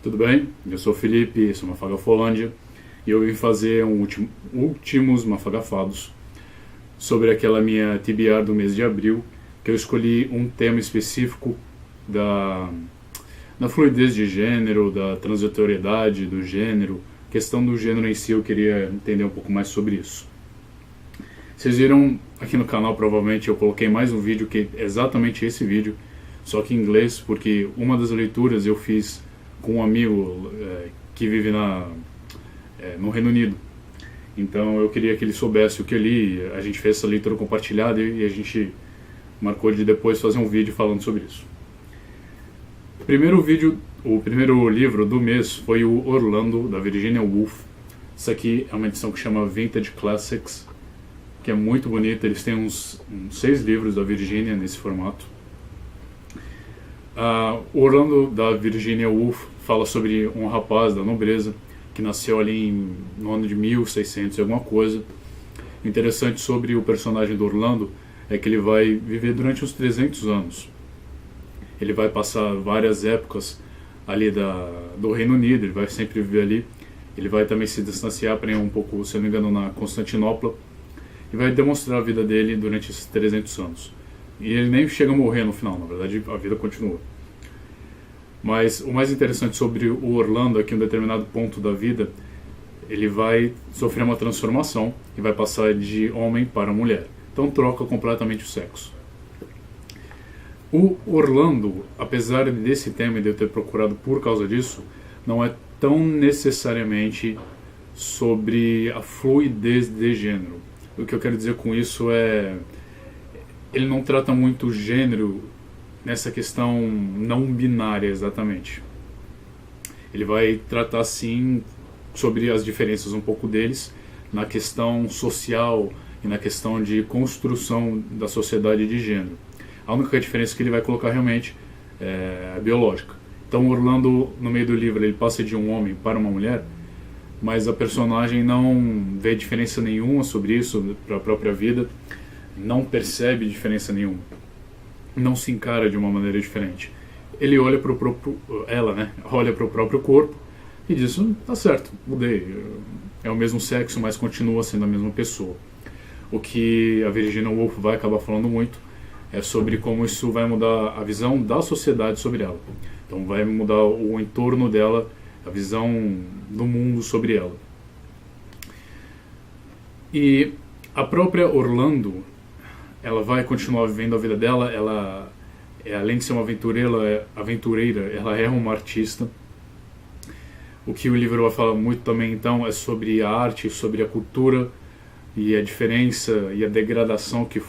Tudo bem? Eu sou o Felipe, sou Mafagafolândia e eu vim fazer últimos Mafagafados sobre aquela minha TBR do mês de abril, que eu escolhi um tema específico da fluidez de gênero, da transitoriedade do gênero, questão do gênero em si. Eu queria entender um pouco mais sobre isso. Vocês viram aqui no canal, provavelmente eu coloquei mais um vídeo que é exatamente esse vídeo, só que em inglês, porque uma das leituras eu fiz com um amigo que vive no Reino Unido. Então eu queria que ele soubesse o que eu li. A gente fez essa leitura compartilhada e a gente marcou de depois fazer um vídeo falando sobre isso. O primeiro livro do mês foi o Orlando, da Virginia Woolf. Isso aqui é uma edição que chama Vintage Classics, que é muito bonita. Eles têm uns 6 livros da Virginia nesse formato. O Orlando, da Virginia Woolf, fala sobre um rapaz da nobreza que nasceu ali no ano de 1600 e alguma coisa. O interessante sobre o personagem do Orlando é que ele vai viver durante uns 300 anos. Ele vai passar várias épocas ali do Reino Unido, ele vai sempre viver ali. Ele vai também se distanciar para ir um pouco, se não me engano, na Constantinopla, e vai demonstrar a vida dele durante esses 300 anos. E ele nem chega a morrer no final, na verdade a vida continua. Mas o mais interessante sobre o Orlando é que em um determinado ponto da vida ele vai sofrer uma transformação e vai passar de homem para mulher. Então troca completamente o sexo. O Orlando, apesar desse tema e de eu ter procurado por causa disso, não é tão necessariamente sobre a fluidez de gênero. O que eu quero dizer com isso é... ele não trata muito o gênero nessa questão não binária exatamente. Ele vai tratar sim sobre as diferenças um pouco deles na questão social e na questão de construção da sociedade de gênero. A única diferença que ele vai colocar realmente é biológica. Então Orlando, no meio do livro, ele passa de um homem para uma mulher, mas a personagem não vê diferença nenhuma sobre isso para a própria vida, não percebe diferença nenhuma, não se encara de uma maneira diferente. Ele olha para o próprio, olha para o próprio corpo e diz: tá certo, mudei, é o mesmo sexo, mas continua sendo a mesma pessoa. O que a Virginia Woolf vai acabar falando muito é sobre como isso vai mudar a visão da sociedade sobre ela. Então vai mudar o entorno dela, a visão do mundo sobre ela. E a própria Orlando, ela vai continuar vivendo a vida dela. Ela, além de ser uma aventureira, ela é uma artista. O que o livro vai falar muito também, então, é sobre a arte, sobre a cultura e a diferença e a degradação que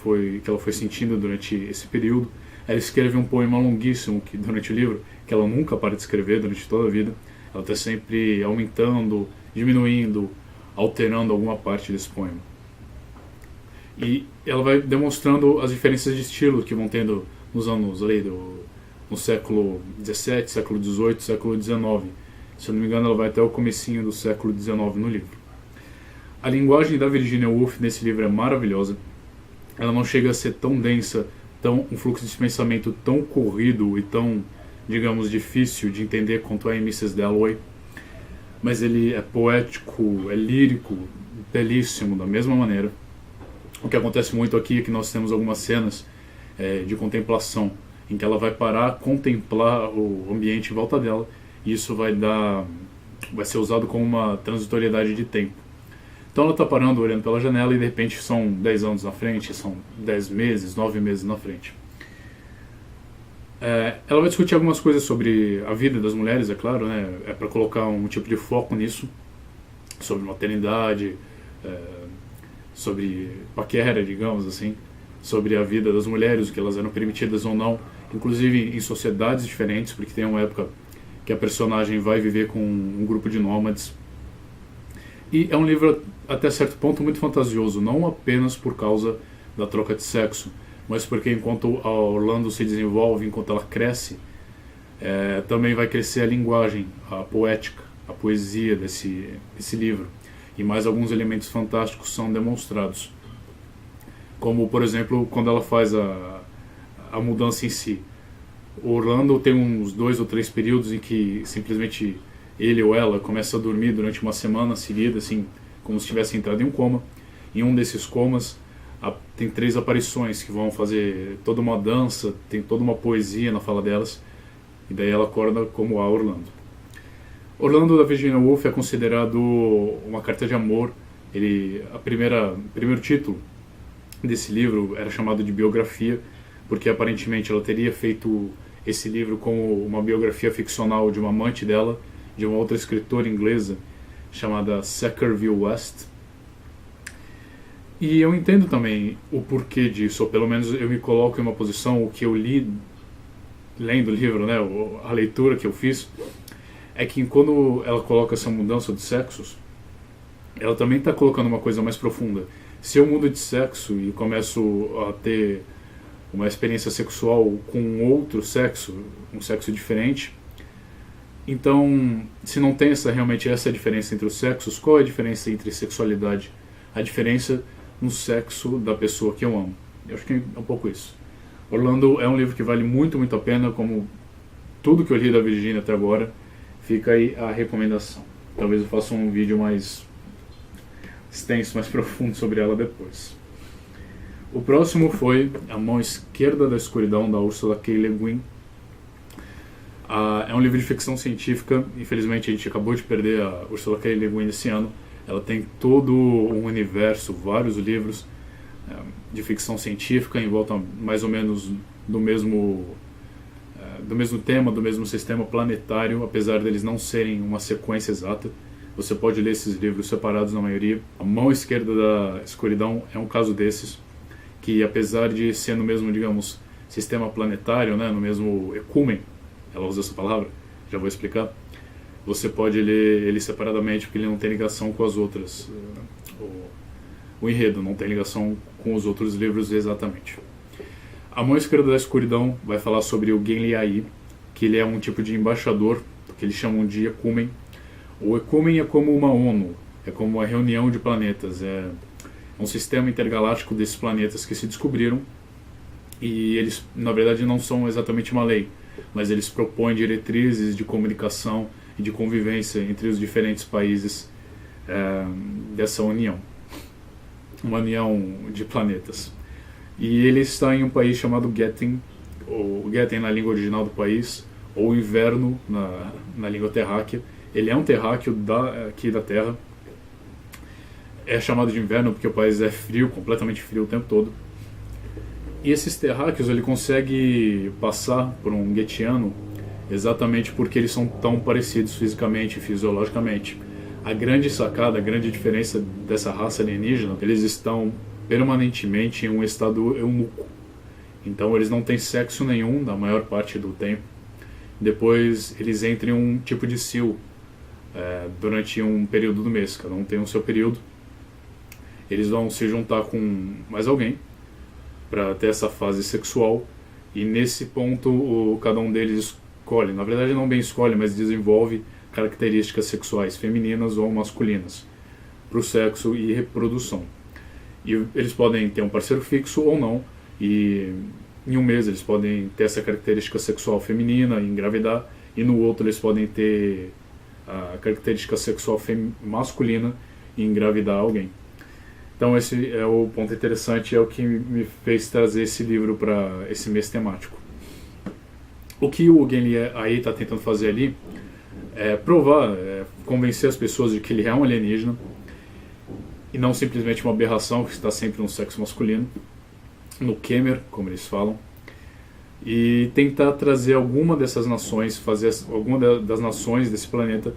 ela foi sentindo durante esse período. Ela escreve um poema longuíssimo durante o livro, que ela nunca para de escrever durante toda a vida. Ela está sempre aumentando, diminuindo, alterando alguma parte desse poema. E ela vai demonstrando as diferenças de estilo que vão tendo nos anos ali no século XVII, século XVIII, século XIX. Se eu não me engano, ela vai até o comecinho do século XIX no livro. A linguagem da Virginia Woolf nesse livro é maravilhosa. Ela não chega a ser tão densa, um fluxo de pensamento tão corrido e tão, digamos, difícil de entender quanto é em Mrs. Dalloway. Mas ele é poético, é lírico, belíssimo da mesma maneira. O que acontece muito aqui é que nós temos algumas cenas de contemplação, em que ela vai parar, contemplar o ambiente em volta dela, e isso vai ser usado como uma transitoriedade de tempo. Então ela está parando, olhando pela janela, e de repente são 10 anos na frente, são 10 meses, 9 meses na frente. Ela vai discutir algumas coisas sobre a vida das mulheres, é claro, né? É para colocar um tipo de foco nisso, sobre maternidade, sobre paquera, digamos assim, sobre a vida das mulheres, o que elas eram permitidas ou não, inclusive em sociedades diferentes, porque tem uma época que a personagem vai viver com um grupo de nômades. E é um livro, até certo ponto, muito fantasioso, não apenas por causa da troca de sexo, mas porque enquanto a Orlando se desenvolve, enquanto ela cresce, também vai crescer a linguagem, a poética, a poesia desse livro. E mais alguns elementos fantásticos são demonstrados. Como, por exemplo, quando ela faz a mudança em si. O Orlando tem uns 2 ou 3 períodos em que simplesmente ele ou ela começa a dormir durante uma semana seguida, assim, como se tivesse entrado em um coma. Em um desses comas tem 3 aparições que vão fazer toda uma dança, tem toda uma poesia na fala delas, e daí ela acorda como a Orlando. Orlando da Virginia Woolf é considerado uma carta de amor. O primeiro título desse livro era chamado de biografia, porque aparentemente ela teria feito esse livro como uma biografia ficcional de uma amante dela, de uma outra escritora inglesa chamada Sackville West. E eu entendo também o porquê disso, ou pelo menos eu me coloco em uma posição, o que eu li lendo o livro, né, a leitura que eu fiz, é que quando ela coloca essa mudança de sexos, ela também está colocando uma coisa mais profunda. Se eu mudo de sexo e começo a ter uma experiência sexual com outro sexo, um sexo diferente, então, se não tem realmente essa diferença entre os sexos, qual é a diferença entre sexualidade? A diferença no sexo da pessoa que eu amo. Eu acho que é um pouco isso. Orlando é um livro que vale muito, muito a pena, como tudo que eu li da Virginia até agora. Fica aí a recomendação. Talvez eu faça um vídeo mais extenso, mais profundo sobre ela depois. O próximo foi A Mão Esquerda da Escuridão, da Ursula K. Le Guin. É um livro de ficção científica. Infelizmente a gente acabou de perder a Ursula K. Le Guin esse ano. Ela tem todo um universo, vários livros de ficção científica em volta mais ou menos do mesmo tema, do mesmo sistema planetário, apesar deles não serem uma sequência exata. Você pode ler esses livros separados na maioria. A Mão Esquerda da Escuridão é um caso desses, que apesar de ser no mesmo, digamos, sistema planetário, né, no mesmo ecumen, ela usa essa palavra, já vou explicar, você pode ler ele separadamente porque ele não tem ligação com as outras. O enredo não tem ligação com os outros livros exatamente. A Mão Esquerda da Escuridão vai falar sobre o Genliai, que ele é um tipo de embaixador, que eles chamam de ecumen. O ecumen é como uma ONU, é como uma reunião de planetas, é um sistema intergaláctico desses planetas que se descobriram, e eles, na verdade, não são exatamente uma lei, mas eles propõem diretrizes de comunicação e de convivência entre os diferentes países dessa união, uma união de planetas. E ele está em um país chamado Getting, ou Getting na língua original do país, ou Inverno na língua terráquea. Ele é um terráqueo aqui da Terra. É chamado de inverno porque o país é frio, completamente frio o tempo todo. E esses terráqueos ele consegue passar por um getiano exatamente porque eles são tão parecidos fisicamente e fisiologicamente. A grande sacada, a grande diferença dessa raça alienígena, eles estão permanentemente em um estado eunuco. Então eles não têm sexo nenhum na maior parte do tempo. Depois eles entram em um tipo de cio durante um período do mês. Cada um tem o seu período. Eles vão se juntar com mais alguém para ter essa fase sexual. E nesse ponto cada um deles escolhe. Na verdade não bem escolhe, mas desenvolve características sexuais femininas ou masculinas para o sexo e reprodução. E eles podem ter um parceiro fixo ou não, e em um mês eles podem ter essa característica sexual feminina e engravidar, e no outro eles podem ter a característica sexual masculina e engravidar alguém. Então esse é o ponto interessante, é o que me fez trazer esse livro para esse mês temático. O que o Genliai está tentando fazer ali é provar, convencer as pessoas de que ele é um alienígena, e não simplesmente uma aberração que está sempre no sexo masculino, no Kemer, como eles falam, e tentar trazer alguma dessas nações, fazer alguma das nações desse planeta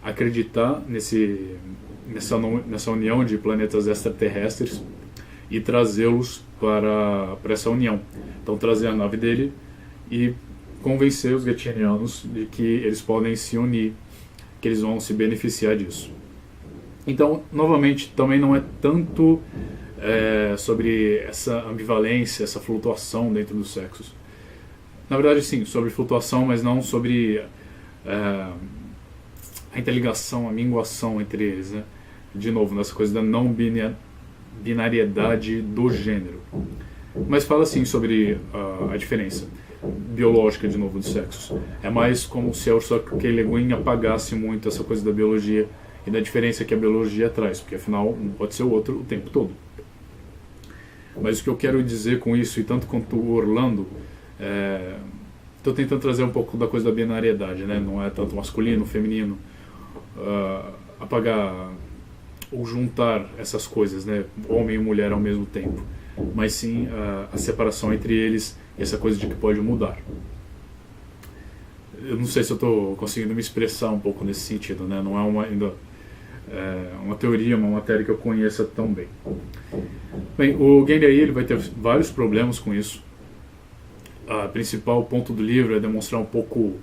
acreditar nessa união de planetas extraterrestres e trazê-los para essa união. Então trazer a nave dele e convencer os getinianos de que eles podem se unir, que eles vão se beneficiar disso. Então, novamente, também não é tanto sobre essa ambivalência, essa flutuação dentro dos sexos. Na verdade, sim, sobre flutuação, mas não sobre a interligação, a minguação entre eles, né? De novo, nessa coisa da não binariedade do gênero. Mas fala sim sobre a diferença. biológica, de novo, dos sexos. É mais como se a Ursula K. Le Guin apagasse muito essa coisa da biologia e da diferença que a biologia traz, porque afinal um pode ser o outro o tempo todo. Mas o que eu quero dizer com isso, e tanto quanto o Orlando, estou tentando trazer um pouco da coisa da binariedade, né? Não é tanto masculino, feminino, apagar ou juntar essas coisas, né? Homem e mulher ao mesmo tempo, mas sim a separação entre eles e essa coisa de que pode mudar. Eu não sei se eu estou conseguindo me expressar um pouco nesse sentido, né? Não é ainda uma teoria, uma matéria que eu conheça tão bem. Bem, o Genri aí ele vai ter vários problemas com isso. O principal ponto do livro é demonstrar um pouco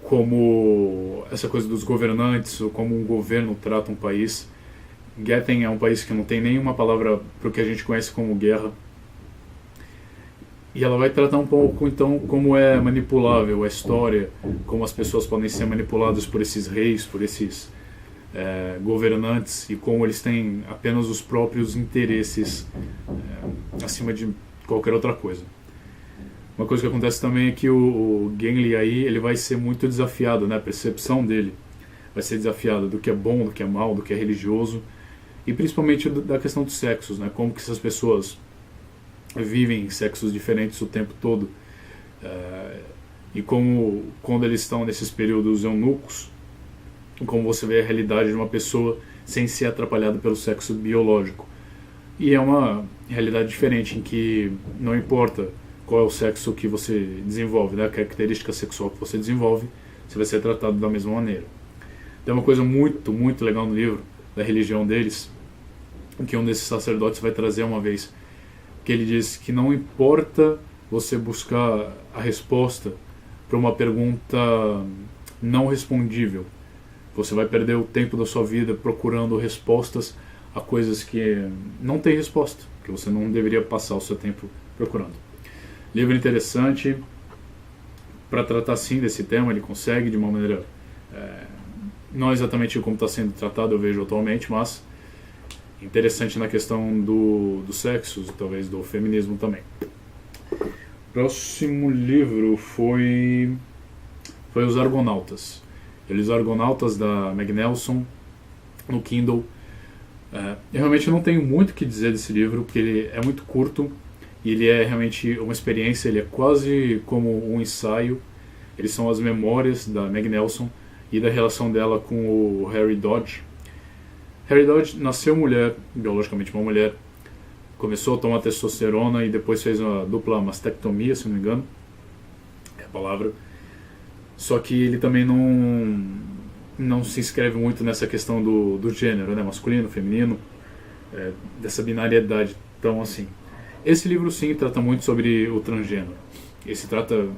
como essa coisa dos governantes, ou como um governo trata um país. Gethen é um país que não tem nenhuma palavra para o que a gente conhece como guerra. E ela vai tratar um pouco, então, como é manipulável a história, como as pessoas podem ser manipuladas por esses reis, por esses governantes, e como eles têm apenas os próprios interesses acima de qualquer outra coisa. Uma coisa que acontece também é que o Gengli aí ele vai ser muito desafiado, né? A percepção dele vai ser desafiada do que é bom, do que é mal, do que é religioso, e principalmente da questão dos sexos, né? Como que essas pessoas vivem sexos diferentes o tempo todo, e como quando eles estão nesses períodos eunucos, como você vê a realidade de uma pessoa sem ser atrapalhada pelo sexo biológico. E é uma realidade diferente, em que não importa qual é o sexo que você desenvolve, né, a característica sexual que você desenvolve, você vai ser tratado da mesma maneira. Tem uma coisa muito, muito legal no livro, da religião deles, que um desses sacerdotes vai trazer uma vez, que ele diz que não importa você buscar a resposta para uma pergunta não respondível, você vai perder o tempo da sua vida procurando respostas a coisas que não têm resposta, que você não deveria passar o seu tempo procurando. Livro interessante para tratar sim desse tema, ele consegue de uma maneira não exatamente como está sendo tratado, eu vejo atualmente, mas interessante na questão dos sexos e talvez do feminismo também. Próximo livro foi Os Argonautas. Os Argonautas, da Meg Nelson, no Kindle. Eu realmente não tenho muito o que dizer desse livro, porque ele é muito curto e ele é realmente uma experiência, ele é quase como um ensaio. Eles são as memórias da Meg Nelson e da relação dela com o Harry Dodge. Harry Dodge nasceu mulher, biologicamente uma mulher, começou a tomar testosterona e depois fez uma dupla mastectomia, se não me engano, é a palavra. Só que ele também não se inscreve muito nessa questão do gênero, né? Masculino, feminino, dessa binariedade tão assim. Esse livro sim trata muito sobre o transgênero. Esse trata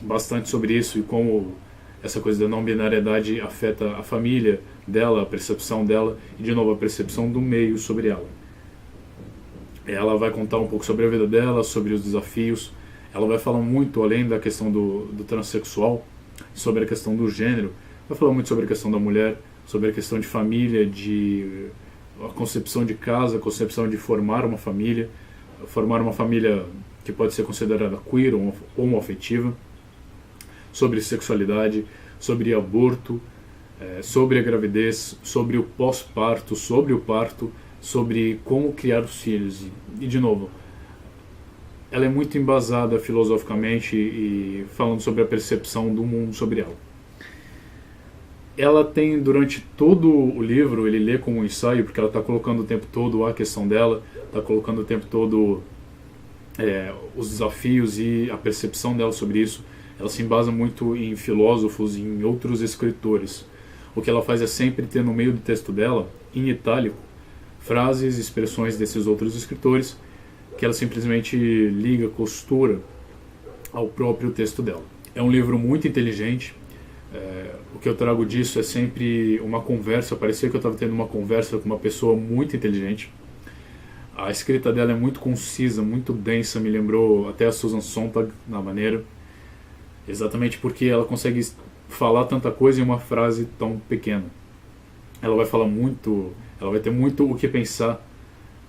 bastante sobre isso e como essa coisa da não binariedade afeta a família dela, a percepção dela e de novo a percepção do meio sobre ela. Ela vai contar um pouco sobre a vida dela, sobre os desafios. Ela vai falar muito além da questão do transexual, sobre a questão do gênero. Vai falar muito sobre a questão da mulher, sobre a questão de família, de a concepção de casa, a concepção de formar uma família que pode ser considerada queer ou homoafetiva, sobre sexualidade, sobre aborto, sobre a gravidez, sobre o pós-parto, sobre o parto, sobre como criar os filhos. E de novo, ela é muito embasada filosoficamente e falando sobre a percepção do mundo sobre ela. Ela tem, durante todo o livro, ele lê como um ensaio, porque ela está colocando o tempo todo a questão dela, está colocando o tempo todo os desafios e a percepção dela sobre isso. Ela se embasa muito em filósofos e em outros escritores. O que ela faz é sempre ter no meio do texto dela, em itálico, frases e expressões desses outros escritores, que ela simplesmente liga, costura ao próprio texto dela. É um livro muito inteligente. O que eu trago disso é sempre uma conversa. Parecia que eu estava tendo uma conversa com uma pessoa muito inteligente. A escrita dela é muito concisa, muito densa, me lembrou até a Susan Sontag na maneira, exatamente porque ela consegue falar tanta coisa em uma frase tão pequena. Ela vai falar muito, ela vai ter muito o que pensar,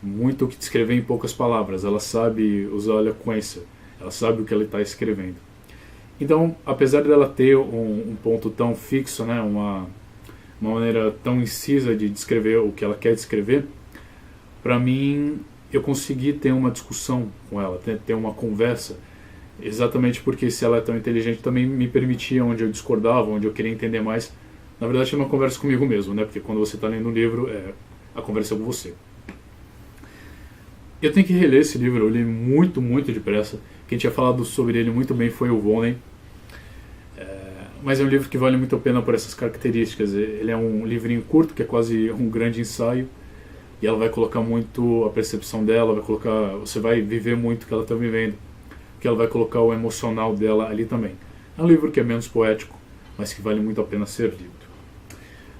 muito o que descrever em poucas palavras. Ela sabe usar a eloquência, ela sabe o que ela está escrevendo. Então, apesar dela ter um ponto tão fixo, né, uma maneira tão incisa de descrever o que ela quer descrever, para mim, eu consegui ter uma discussão com ela, ter uma conversa, exatamente porque se ela é tão inteligente também me permitia onde eu discordava, onde eu queria entender mais. Na verdade, é uma conversa comigo mesmo, né, porque quando você está lendo um livro, a conversa é com você. Eu tenho que reler esse livro, eu li muito, muito depressa. Quem tinha falado sobre ele muito bem foi o Vonnegut. Mas é um livro que vale muito a pena por essas características. Ele é um livrinho curto, que é quase um grande ensaio, e ela vai colocar muito a percepção dela, você vai viver muito o que ela está vivendo, porque ela vai colocar o emocional dela ali também. É um livro que é menos poético, mas que vale muito a pena ser lido.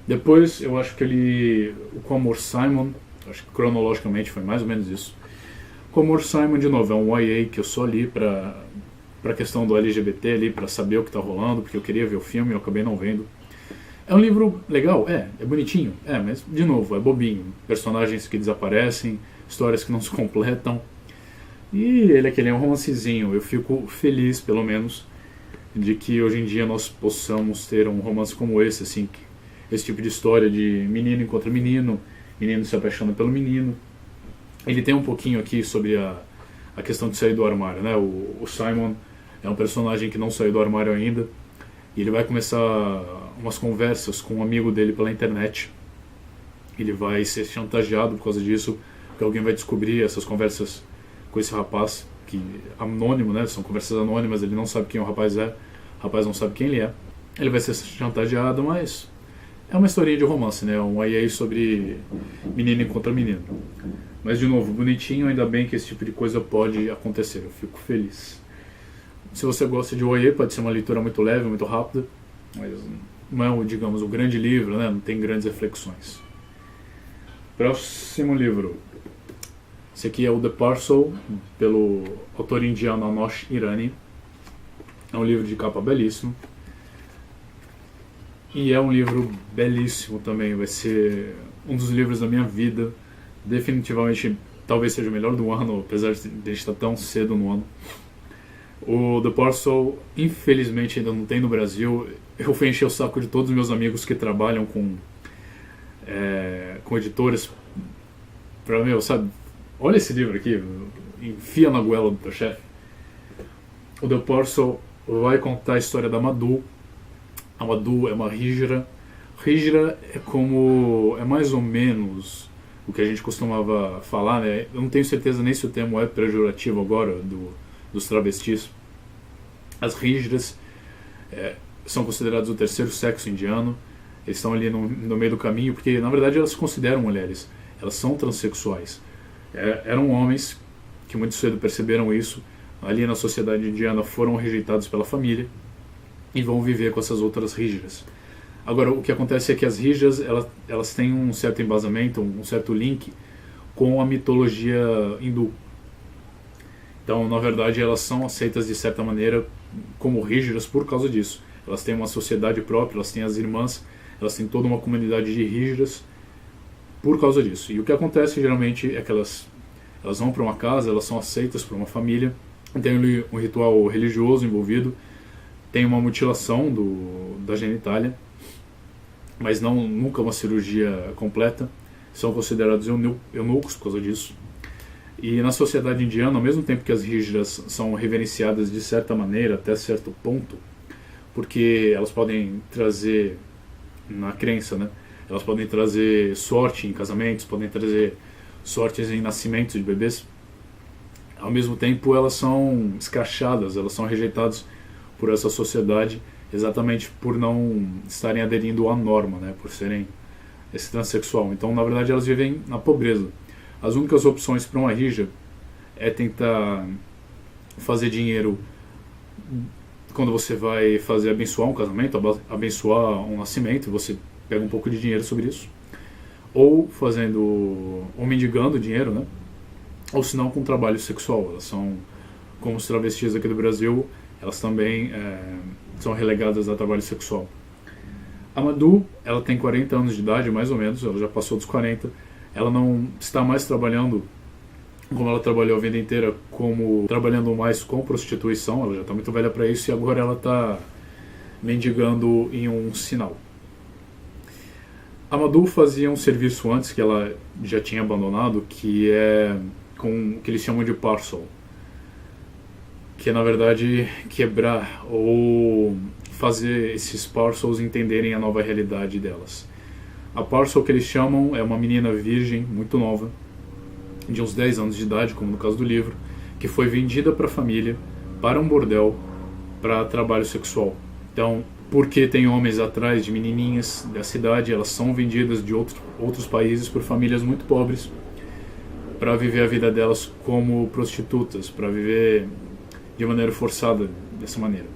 Depois, eu acho que eu li o Com Amor Simon, acho que cronologicamente foi mais ou menos isso. Com Amor Simon, de novo, é um YA que eu só li para a questão do LGBT ali, para saber o que está rolando, porque eu queria ver o filme e eu acabei não vendo. É um livro legal, é bonitinho, mas de novo, é bobinho. Personagens que desaparecem, histórias que não se completam. E ele é um romancezinho. Eu fico feliz, pelo menos, de que hoje em dia nós possamos ter um romance como esse, assim, esse tipo de história de menino encontra menino, menino se apaixona pelo menino. Ele tem um pouquinho aqui sobre a questão de sair do armário, né? O Simon é um personagem que não saiu do armário ainda, e ele vai começar umas conversas com um amigo dele pela internet. Ele vai ser chantageado por causa disso, porque alguém vai descobrir essas conversas com esse rapaz, que anônimo, né? São conversas anônimas, ele não sabe quem o rapaz não sabe quem ele é. Ele vai ser chantageado, mas é uma historinha de romance, né? Um YA sobre menino contra menino. Mas, de novo, bonitinho, ainda bem que esse tipo de coisa pode acontecer, eu fico feliz. Se você gosta de YA, pode ser uma leitura muito leve, muito rápida, mas não é, digamos, o grande livro, né? Não tem grandes reflexões. Próximo livro. Esse aqui é o The Parcel, pelo autor indiano Anosh Irani. É um livro de capa belíssimo. E é um livro belíssimo também, vai ser um dos livros da minha vida. Definitivamente, talvez seja o melhor do ano, apesar de estar tão cedo no ano. O The Parcel, infelizmente, ainda não tem no Brasil. Eu fui encher o saco de todos os meus amigos que trabalham com editores. Sabe, olha esse livro aqui, enfia na goela do teu chefe. O The Parcel vai contar a história da Madhu. A Madhu é uma Hijra. Hijra é mais ou menos o que a gente costumava falar, né? Eu não tenho certeza nem se o termo é pejorativo agora, dos travestis. As Hijras são considerados o terceiro sexo indiano. Eles estão ali no meio do caminho, porque na verdade elas se consideram mulheres. Elas são transexuais. Eram homens que muito cedo perceberam isso. Ali na sociedade indiana foram rejeitados pela família e vão viver com essas outras Hijras. Agora, o que acontece é que as Hijras, elas têm um certo embasamento, um certo link com a mitologia hindu. Então, na verdade, elas são aceitas de certa maneira como Hijras por causa disso. Elas têm uma sociedade própria, elas têm as irmãs, elas têm toda uma comunidade de Hijras por causa disso. E o que acontece geralmente é que elas vão para uma casa, elas são aceitas por uma família, tem ali um ritual religioso envolvido, tem uma mutilação da genitália, mas nunca uma cirurgia completa. São considerados eunucos por causa disso. E na sociedade indiana, ao mesmo tempo que as Hijras são reverenciadas de certa maneira, até certo ponto, porque elas podem trazer, na crença, né? Elas podem trazer sorte em casamentos, podem trazer sortes em nascimentos de bebês. Ao mesmo tempo, elas são escrachadas, elas são rejeitadas por essa sociedade, exatamente por não estarem aderindo à norma, né? Por serem esse transexual. Então, na verdade, elas vivem na pobreza. As únicas opções para uma Hijra é tentar fazer dinheiro quando você vai abençoar um casamento, abençoar um nascimento, você pega um pouco de dinheiro sobre isso, ou mendigando dinheiro, né? Ou se não, com trabalho sexual. Elas são, como os travestis aqui do Brasil, elas também são relegadas a trabalho sexual. A Madhu, ela tem 40 anos de idade, mais ou menos, ela já passou dos 40. Ela não está mais trabalhando como ela trabalhou a vida inteira como trabalhando mais com prostituição, ela já está muito velha para isso e agora ela está mendigando em um sinal. A Madhu fazia um serviço antes que ela já tinha abandonado, que é com o que eles chamam de parcel, que é na verdade quebrar ou fazer esses parcels entenderem a nova realidade delas. A parcel que eles chamam é uma menina virgem, muito nova, de uns 10 anos de idade, como no caso do livro, que foi vendida para a família, para um bordel, para trabalho sexual. Então, porque tem homens atrás de menininhas da cidade, elas são vendidas de outros países por famílias muito pobres para viver a vida delas como prostitutas, para viver de maneira forçada dessa maneira.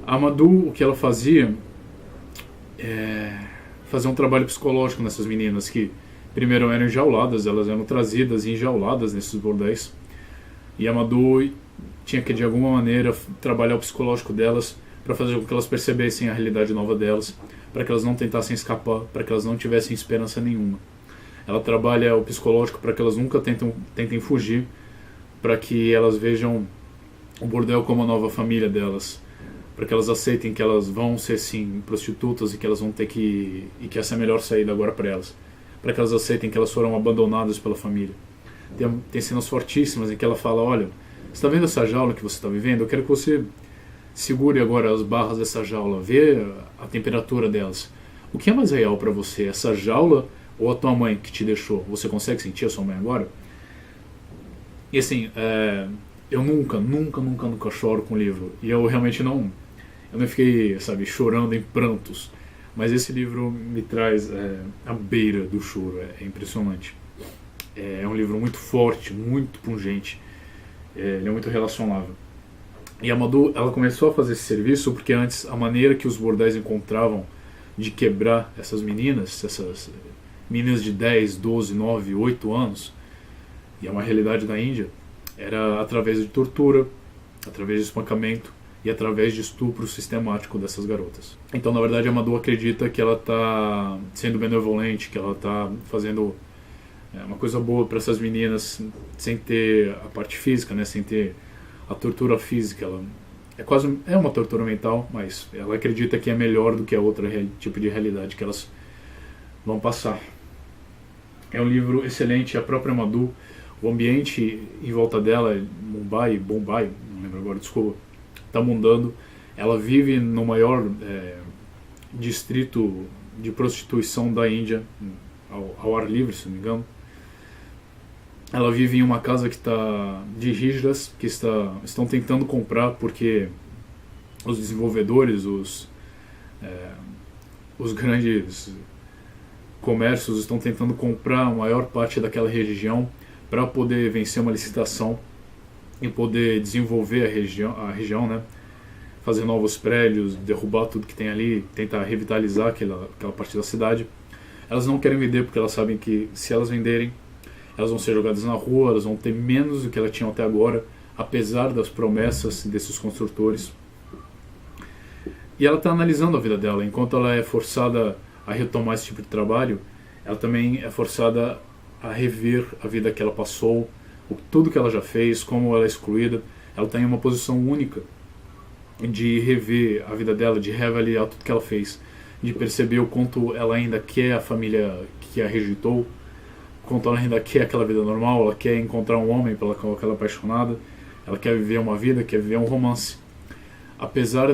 A Madhu, o que ela fazia é fazer um trabalho psicológico nessas meninas que primeiro eram enjauladas, elas eram trazidas e enjauladas nesses bordéis, e a Madhu tinha que de alguma maneira trabalhar o psicológico delas para fazer com que elas percebessem a realidade nova delas, para que elas não tentassem escapar, para que elas não tivessem esperança nenhuma. Ela trabalha o psicológico para que elas nunca tentem fugir, para que elas vejam o bordel como a nova família delas, para que elas aceitem que elas vão ser sim prostitutas e que elas vão ter que e que essa é a melhor saída agora para elas, para que elas aceitem que elas foram abandonadas pela família. Tem cenas fortíssimas em que ela fala: olha, você está vendo essa jaula que você está vivendo? Eu quero que você segure agora as barras dessa jaula, vê a temperatura delas. O que é mais real para você, essa jaula ou a tua mãe que te deixou? Você consegue sentir a sua mãe agora? E assim, eu nunca choro com o livro. E eu realmente não fiquei, sabe, chorando em prantos. Mas esse livro me traz à beira do choro, é impressionante. É um livro muito forte, muito pungente, ele é muito relacionável. E a Madhu, ela começou a fazer esse serviço porque antes a maneira que os bordéis encontravam de quebrar essas meninas de 10, 12, 9, 8 anos, e é uma realidade da Índia, era através de tortura, através de espancamento e através de estupro sistemático dessas garotas. Então, na verdade, a Madhu acredita que ela está sendo benevolente, que ela está fazendo uma coisa boa para essas meninas sem ter a parte física, né, sem ter a tortura física. Ela é uma tortura mental, mas ela acredita que é melhor do que a outra tipo de realidade que elas vão passar. É um livro excelente. A própria Madhu, o ambiente em volta dela, Bombay, não lembro agora, desculpa, está mudando. Ela vive no maior distrito de prostituição da Índia, ao ar livre, se não me engano. Ela vive em uma casa que está de hijras, que estão tentando comprar porque os desenvolvedores, os grandes comércios estão tentando comprar a maior parte daquela região para poder vencer uma licitação e poder desenvolver a região, né? Fazer novos prédios, derrubar tudo que tem ali, tentar revitalizar aquela parte da cidade. Elas não querem vender porque elas sabem que se elas venderem, elas vão ser jogadas na rua, elas vão ter menos do que elas tinham até agora, apesar das promessas desses construtores. E ela está analisando a vida dela. Enquanto ela é forçada a retomar esse tipo de trabalho, ela também é forçada a rever a vida que ela passou, tudo que ela já fez, como ela é excluída. Ela está em uma posição única de rever a vida dela, de reavaliar tudo que ela fez, de perceber o quanto ela ainda quer a família que a rejeitou, quanto ela ainda quer aquela vida normal, ela quer encontrar um homem pela qual ela é apaixonada, ela quer viver uma vida, quer viver um romance. Apesar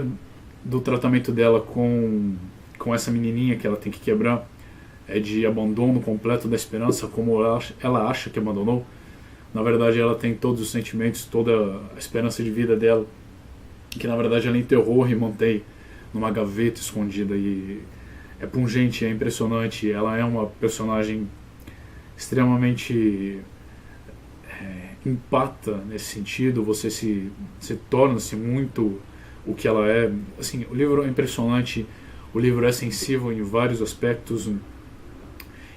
do tratamento dela com essa menininha que ela tem que quebrar, de abandono completo da esperança, como ela acha que abandonou, na verdade ela tem todos os sentimentos, toda a esperança de vida dela, que na verdade ela enterrou e mantém numa gaveta escondida, e é pungente, é impressionante. Ela é uma personagem extremamente empata nesse sentido, você torna-se muito o que ela é. Assim, o livro é impressionante, o livro é sensível em vários aspectos,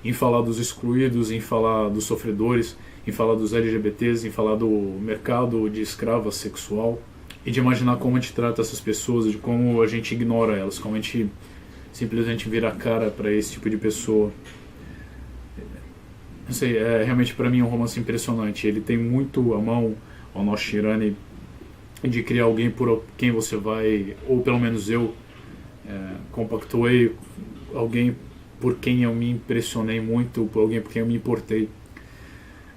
em falar dos excluídos, em falar dos sofredores, em falar dos LGBTs, em falar do mercado de escrava sexual, e de imaginar como a gente trata essas pessoas, de como a gente ignora elas, como a gente simplesmente vira a cara para esse tipo de pessoa. não sei, realmente para mim é um romance impressionante. Ele tem muito a mão ao Nosh Irani de criar alguém por quem você vai, ou pelo menos eu compactuei, alguém por quem eu me impressionei muito, por alguém por quem eu me importei.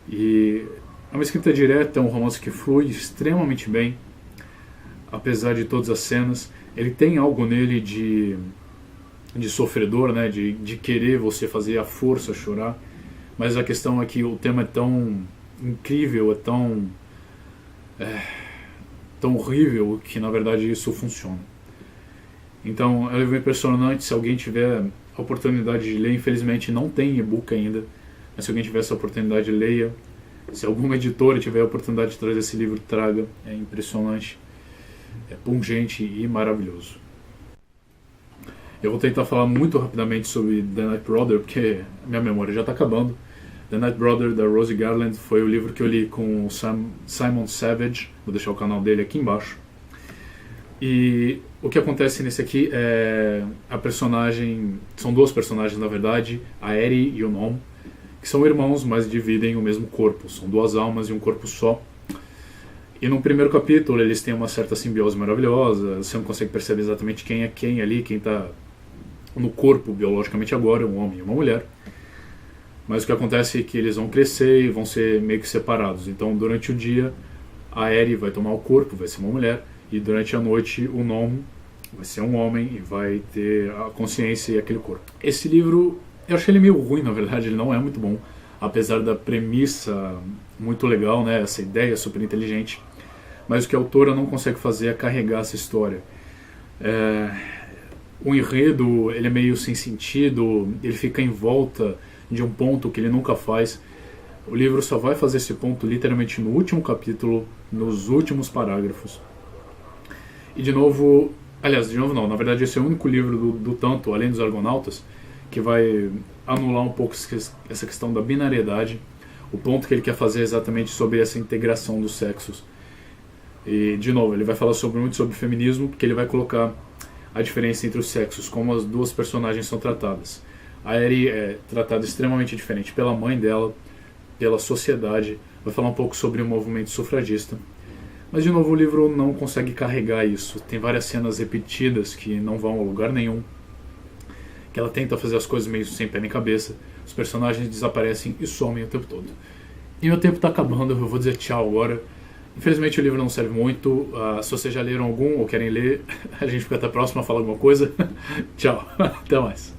E é uma escrita direta, é um romance que flui extremamente bem, apesar de todas as cenas. Ele tem algo nele de sofredor, né, de querer você fazer a força chorar, mas a questão é que o tema é tão incrível, é tão horrível, que na verdade isso funciona. Então é um livro impressionante. Se alguém tiver a oportunidade de ler, infelizmente não tem e-book ainda, mas se alguém tiver essa oportunidade, leia. Se alguma editora tiver a oportunidade de trazer esse livro, traga. É impressionante, é pungente e maravilhoso. Eu vou tentar falar muito rapidamente sobre The Night Brother, porque minha memória já está acabando. The Night Brother, da Rosie Garland, foi o livro que eu li com o Simon Savage. Vou deixar o canal dele aqui embaixo. E o que acontece nesse aqui é a personagem... São duas personagens, na verdade, a Eri e o Nom, que são irmãos, mas dividem o mesmo corpo. São duas almas e um corpo só. E no primeiro capítulo eles têm uma certa simbiose maravilhosa. Você não consegue perceber exatamente quem é quem ali, quem está no corpo biologicamente agora, um homem e uma mulher. Mas o que acontece é que eles vão crescer e vão ser meio que separados. Então, durante o dia, a Eri vai tomar o corpo, vai ser uma mulher, e durante a noite o Nom vai ser um homem e vai ter a consciência e aquele corpo. Esse livro, eu achei ele meio ruim, na verdade, ele não é muito bom, apesar da premissa muito legal, né, essa ideia super inteligente. Mas o que a autora não consegue fazer é carregar essa história. O enredo, ele é meio sem sentido, ele fica em volta de um ponto que ele nunca faz. O livro só vai fazer esse ponto literalmente no último capítulo, nos últimos parágrafos. E de novo não, na verdade esse é o único livro do tanto, além dos Argonautas, que vai anular um pouco essa questão da binariedade. O ponto que ele quer fazer é exatamente sobre essa integração dos sexos. E de novo, ele vai falar muito sobre feminismo, porque ele vai colocar a diferença entre os sexos, como as duas personagens são tratadas. A Eri é tratada extremamente diferente pela mãe dela, pela sociedade. Vai falar um pouco sobre o movimento sufragista. Mas, de novo, o livro não consegue carregar isso. Tem várias cenas repetidas que não vão a lugar nenhum. Que ela tenta fazer as coisas meio sem pé nem cabeça. Os personagens desaparecem e somem o tempo todo. E meu tempo está acabando, eu vou dizer tchau agora. Infelizmente o livro não serve muito. Se vocês já leram algum ou querem ler, a gente fica até a próxima, fala alguma coisa. Tchau, até mais.